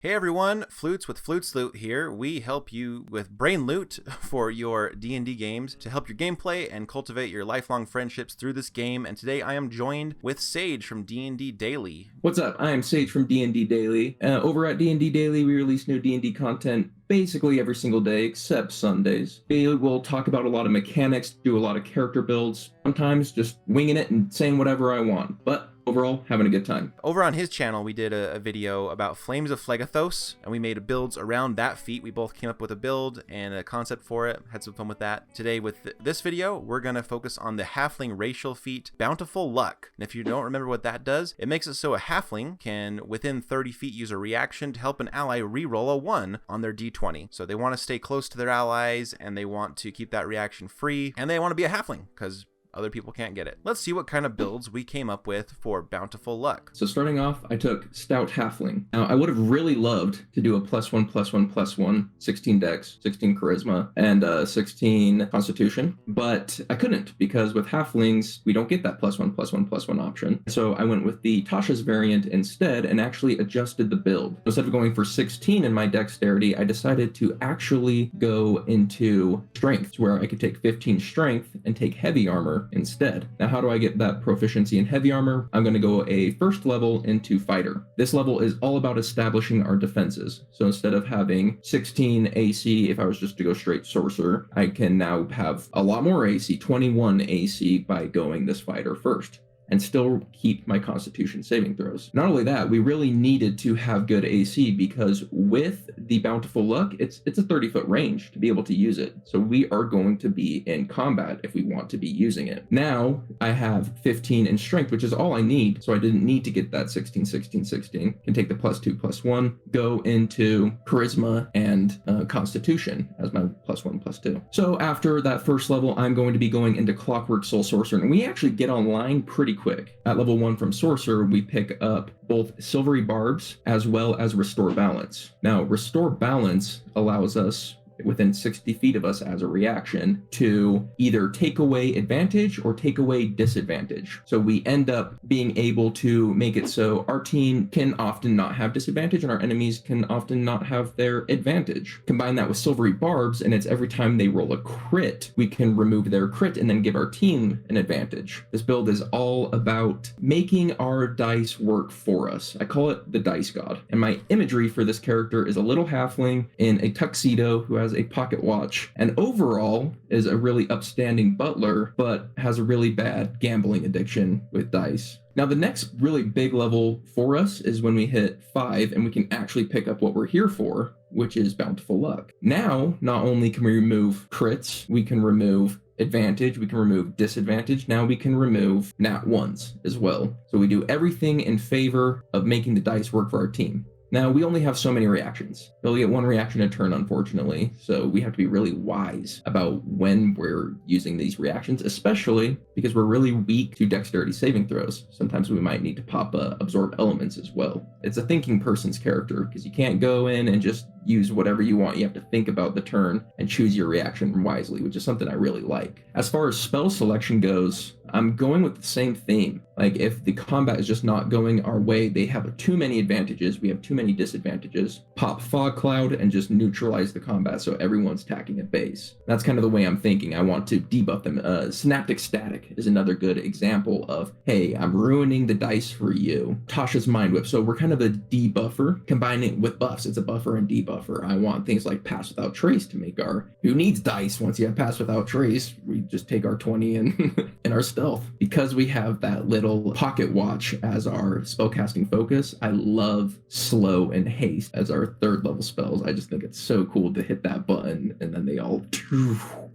Hey everyone, Flutes with Flutes Loot here. We help you with brain loot for your D&D games to help your gameplay and cultivate your lifelong friendships through this game. And today I am joined with Sage from D&D Daily. What's up? I am Sage from D&D Daily. Over at D&D Daily, we release new D&D content basically every single day except Sundays. We will talk about a lot of mechanics, do a lot of character builds, sometimes just winging it and saying whatever I want. But overall, having a good time. Over on his channel, we did a video about Flames of Phlegethos, and we made builds around that feat. We both came up with a build and a concept for it, had some fun with that. Today with this video, we're going to focus on the Halfling racial feat, Bountiful Luck. And if you don't remember what that does, it makes it so a Halfling can, within 30 feet, use a reaction to help an ally reroll a 1 on their d20. So they want to stay close to their allies, and they want to keep that reaction free, and they want to be a Halfling, because other people can't get it. Let's see what kind of builds we came up with for Bountiful Luck. So starting off, I took Stout Halfling. Now, I would have really loved to do a +1/+1/1, 16 Dex, 16 Charisma, and 16 Constitution, but I couldn't because with Halflings, we don't get that +1/+1/1 option. So I went with the Tasha's variant instead and actually adjusted the build. Instead of going for 16 in my Dexterity, I decided to actually go into Strength, where I could take 15 Strength and take Heavy Armor instead. Now, how do I get that proficiency in heavy armor? I'm going to go a first level into fighter. This level is all about establishing our defenses. So instead of having 16 AC, if I was just to go straight sorcerer, I can now have a lot more AC, 21 AC by going this fighter first, and still keep my Constitution saving throws. Not only that, we really needed to have good AC because with the Bountiful Luck, it's a 30-foot range to be able to use it. So we are going to be in combat if we want to be using it. Now I have 15 in strength, which is all I need. So I didn't need to get that 16, 16, 16. Can take the +2/+1, go into charisma and Constitution as my +1/+2. So after that first level, I'm going to be going into Clockwork Soul Sorcerer, and we actually get online pretty quick. At level 1 from Sorcerer, we pick up both Silvery Barbs as well as Restore Balance. Now, Restore Balance allows us, within 60 feet of us as a reaction, to either take away advantage or take away disadvantage. So we end up being able to make it so our team can often not have disadvantage and our enemies can often not have their advantage. Combine that with Silvery Barbs, and it's every time they roll a crit, we can remove their crit and then give our team an advantage. This build is all about making our dice work for us. I call it the Dice God. And my imagery for this character is a little halfling in a tuxedo who has a pocket watch, and overall is a really upstanding butler, but has a really bad gambling addiction with dice. Now, the next really big level for us is when we hit 5 and we can actually pick up what we're here for, which is Bountiful Luck. Now, not only can we remove crits, we can remove advantage, we can remove disadvantage, now we can remove nat 1s as well. So we do everything in favor of making the dice work for our team. Now, we only have so many reactions. We only get one reaction a turn, unfortunately, so we have to be really wise about when we're using these reactions, especially because we're really weak to dexterity saving throws. Sometimes we might need to pop absorb elements as well. It's a thinking person's character, because you can't go in and just use whatever you want. You have to think about the turn and choose your reaction wisely, which is something I really like. As far as spell selection goes, I'm going with the same theme. Like, if the combat is just not going our way, they have too many advantages, we have too many disadvantages, pop Fog Cloud and just neutralize the combat so everyone's attacking at base. That's kind of the way I'm thinking. I want to debuff them. Synaptic Static is another good example of, hey, I'm ruining the dice for you. Tasha's Mind Whip. So we're kind of a debuffer, combining it with buffs. It's a buffer and debuffer. I want things like Pass Without Trace to make our, who needs dice once you have Pass Without Trace? We just take our 20 and and our stealth. Because we have that little pocket watch as our spellcasting focus, I love Slow and Haste as our third level spells. I just think it's so cool to hit that button and then they all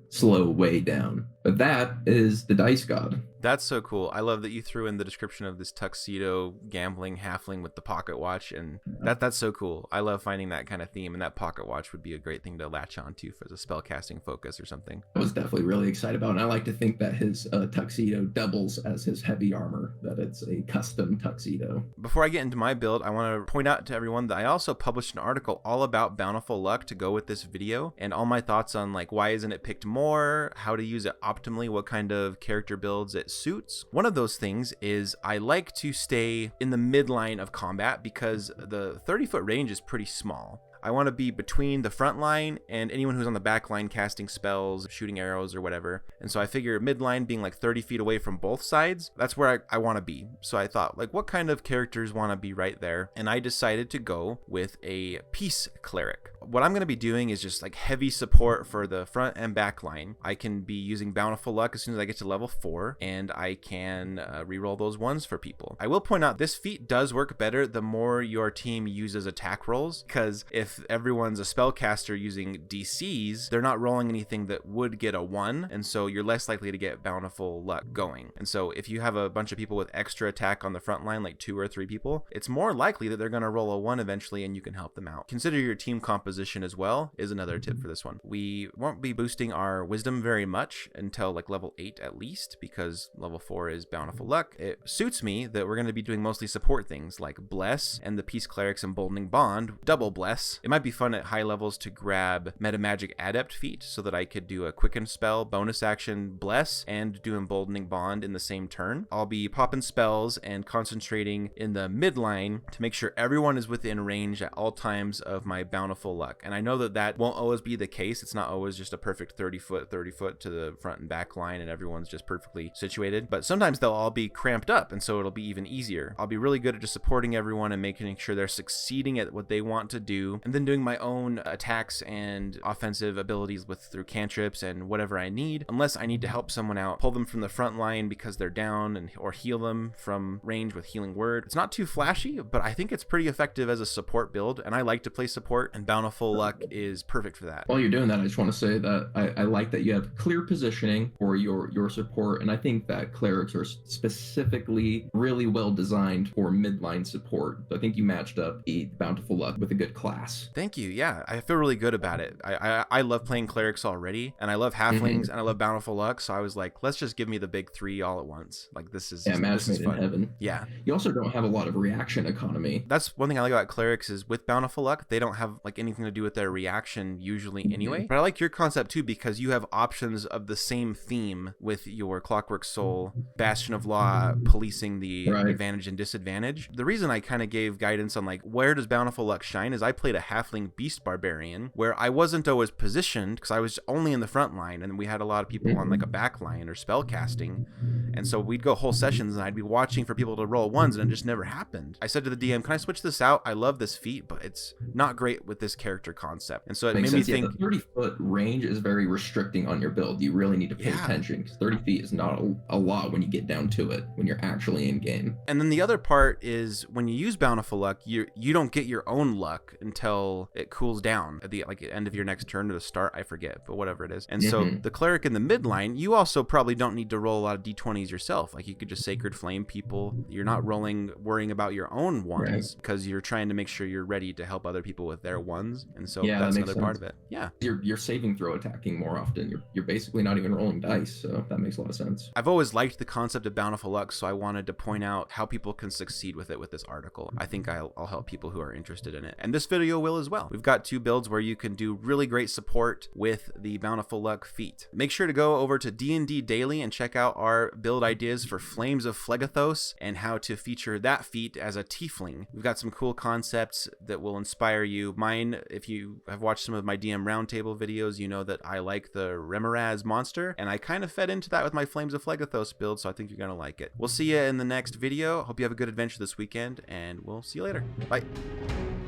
slow way down. But that is the Dice God. That's so cool. I love that you threw in the description of this tuxedo gambling halfling with the pocket watch, and that's so cool. I love finding that kind of theme, and that pocket watch would be a great thing to latch onto for the spellcasting focus or something. I was definitely really excited about it, and I like to think that his tuxedo doubles as his heavy armor, that it's a custom tuxedo. Before I get into my build, I want to point out to everyone that I also published an article all about Bountiful Luck to go with this video, and all my thoughts on like why isn't it picked more, how to use it optimally what kind of character builds it suits. One of those things is I like to stay in the midline of combat because the 30-foot range is pretty small. I want to be between the front line and anyone who's on the back line casting spells, shooting arrows or whatever. And so I figure midline being like 30 feet away from both sides, that's where I want to be. So I thought, like, what kind of characters want to be right there? And I decided to go with a peace cleric. What I'm going to be doing is just like heavy support for the front and back line. I can be using Bountiful Luck as soon as I get to level 4, and I can reroll those ones for people. I will point out this feat does work better the more your team uses attack rolls, because if everyone's a spellcaster using DCs, they're not rolling anything that would get a 1, and so you're less likely to get Bountiful Luck going. And so if you have a bunch of people with extra attack on the front line, like 2 or 3 people, it's more likely that they're going to roll a 1 eventually, and you can help them out. Consider your team composition as well is another tip for this one. We won't be boosting our wisdom very much until like level 8 at least, because level 4 is Bountiful Luck. It suits me that we're going to be doing mostly support things like Bless and the Peace Cleric's Emboldening Bond, double Bless. It might be fun at high levels to grab Meta Magic Adept feat so that I could do a Quicken spell, bonus action Bless, and do Emboldening Bond in the same turn. I'll be popping spells and concentrating in the midline to make sure everyone is within range at all times of my Bountiful Luck. And I know that that won't always be the case. It's not always just a perfect 30 foot to the front and back line and everyone's just perfectly situated, but sometimes they'll all be cramped up, and so it'll be even easier. I'll be really good at just supporting everyone and making sure they're succeeding at what they want to do, and then doing my own attacks and offensive abilities through cantrips and whatever I need, unless I need to help someone out, pull them from the front line because they're down, or heal them from range with Healing Word. It's not too flashy, but I think it's pretty effective as a support build, and I like to play support, and Bountiful Luck is perfect for that. While you're doing that, I just want to say that I like that you have clear positioning for your support, and I think that clerics are specifically really well designed for midline support. So I think you matched up the Bountiful Luck with a good class. Thank you. Yeah, I feel really good about it. I love playing clerics already, and I love Halflings, and I love Bountiful Luck, so I was like, let's just give me the big 3 all at once. Like, this is match made in heaven. Yeah. You also don't have a lot of reaction economy. That's one thing I like about clerics is with Bountiful Luck, they don't have like anything to do with their reaction usually anyway. But I like your concept too, because you have options of the same theme with your Clockwork Soul, Bastion of Law, policing the advantage and disadvantage. The reason I kind of gave guidance on like where does Bountiful Luck shine is I played a Halfling Beast Barbarian where I wasn't always positioned because I was only in the front line, and we had a lot of people on like a back line or spell casting, and so we'd go whole sessions and I'd be watching for people to roll 1s, and it just never happened. I said to the DM, can I switch this out? I love this feat, but it's not great with this character concept. And so it made me think the 30-foot range is very restricting on your build. You really need to pay attention, because 30 feet is not a lot when you get down to it, when you're actually in game. And then the other part is when you use Bountiful Luck, you don't get your own luck until it cools down at the end of your next turn or the start, I forget, but whatever it is. And so the cleric in the midline, you also probably don't need to roll a lot of d20s yourself. Like, you could just Sacred Flame people. You're not worrying about your own ones because you're trying to make sure you're ready to help other people with their ones. And so that's another part of it. Yeah. You're saving throw attacking more often. You're basically not even rolling dice, so that makes a lot of sense. I've always liked the concept of Bountiful Luck, so I wanted to point out how people can succeed with it with this article. I think I'll help people who are interested in it. And this video will as well. We've got 2 builds where you can do really great support with the Bountiful Luck feat. Make sure to go over to D&D Daily and check out our build ideas for Flames of Phlegethos and how to feature that feat as a tiefling. We've got some cool concepts that will inspire you. Mine, if you have watched some of my DM Roundtable videos, you know that I like the Remoraz monster, and I kind of fed into that with my Flames of Phlegethos build, so I think you're going to like it. We'll see you in the next video. Hope you have a good adventure this weekend, and we'll see you later. Bye.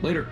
Later.